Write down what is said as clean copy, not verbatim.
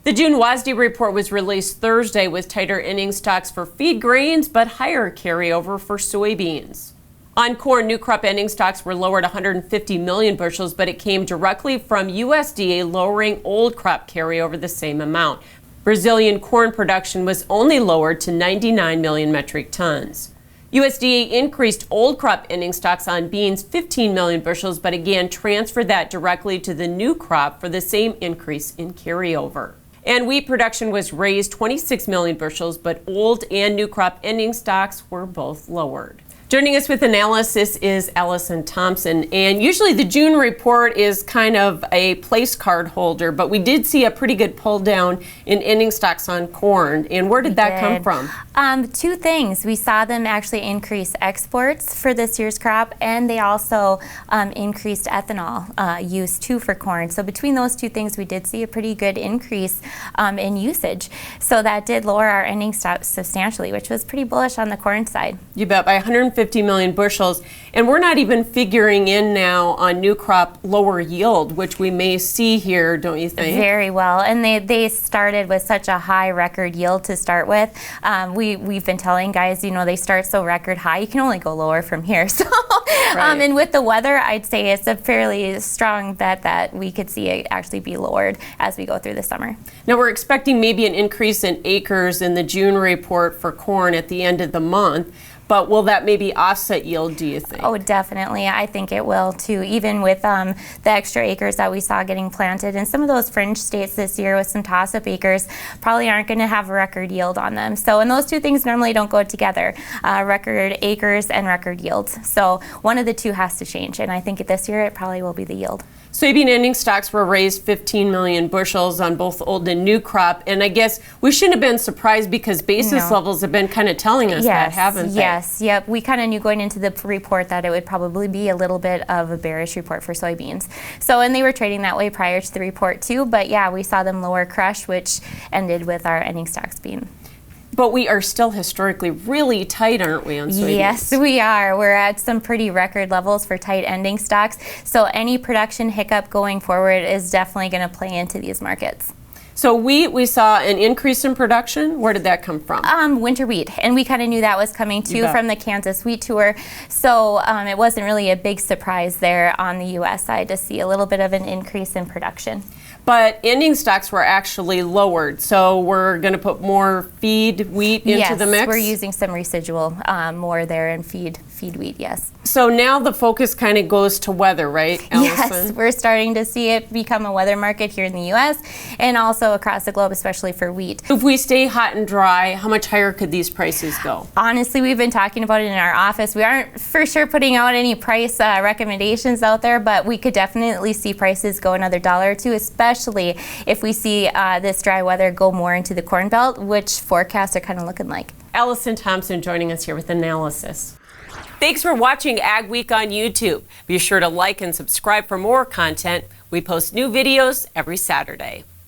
The June WASDE report was released Thursday with tighter ending stocks for feed grains, but higher carryover for soybeans. On corn, new crop ending stocks were lowered 150 million bushels, but it came directly from USDA lowering old crop carryover the same amount. Brazilian corn production was only lowered to 99 million metric tons. USDA increased old crop ending stocks on beans 15 million bushels, but again transferred that directly to the new crop for the same increase in carryover. And wheat production was raised 26 million bushels, but old and new crop ending stocks were both lowered. Joining us with analysis is Allison Thompson, and usually the June report is kind of a place card holder, but we did see a pretty good pull down in ending stocks on corn. And where did that come from? Two things. We saw them actually increase exports for this year's crop, and they also increased ethanol use too for corn. So between those two things, we did see a pretty good increase in usage. So that did lower our ending stocks substantially, which was pretty bullish on the corn side. You bet, by 150 million bushels. And we're not even figuring in now on new crop lower yield, which we may see here, don't you think? Very well. And they started with such a high record yield to start with. We've been telling guys, you know, they start so record high, you can only go lower from here. So, right. And with the weather, I'd say it's a fairly strong bet that we could see it actually be lowered as we go through the summer. Now we're expecting maybe an increase in acres in the June report for corn at the end of the month. But will that maybe offset yield, do you think? Oh, definitely. I think it will, too, even with the extra acres that we saw getting planted. And some of those fringe states this year with some toss-up acres probably aren't going to have a record yield on them. So, and those two things normally don't go together, record acres and record yields. So one of the two has to change, and I think this year it probably will be the yield. Soybean ending stocks were raised 15 million bushels on both old and new crop, and I guess we shouldn't have been surprised because basis levels have been kind of telling us that, haven't they? Yes, yep. We kind of knew going into the report that it would probably be a little bit of a bearish report for soybeans. So, and they were trading that way prior to the report too, but yeah, we saw them lower crush, which ended with our ending stocks being. But we are still historically really tight, aren't we, on soybeans? Yes, we are. We're at some pretty record levels for tight ending stocks. So any production hiccup going forward is definitely going to play into these markets. So wheat, we saw an increase in production. Where did that come from? Winter wheat, and we kind of knew that was coming too from the Kansas wheat tour. So it wasn't really a big surprise there on the U.S. side to see a little bit of an increase in production. But ending stocks were actually lowered, so we're going to put more feed wheat into the mix? Yes, we're using some residual more there in feed wheat, yes. So now the focus kind of goes to weather, right, Allison? Yes, we're starting to see it become a weather market here in the U.S. and also across the globe, especially for wheat. If we stay hot and dry, how much higher could these prices go? Honestly, we've been talking about it in our office. We aren't for sure putting out any price recommendations out there, but we could definitely see prices go another $1 or $2, especially if we see this dry weather go more into the Corn Belt, which forecasts are kind of looking like. Allison Thompson joining us here with analysis. Thanks for watching Ag Week on YouTube. Be sure to like and subscribe for more content. We post new videos every Saturday.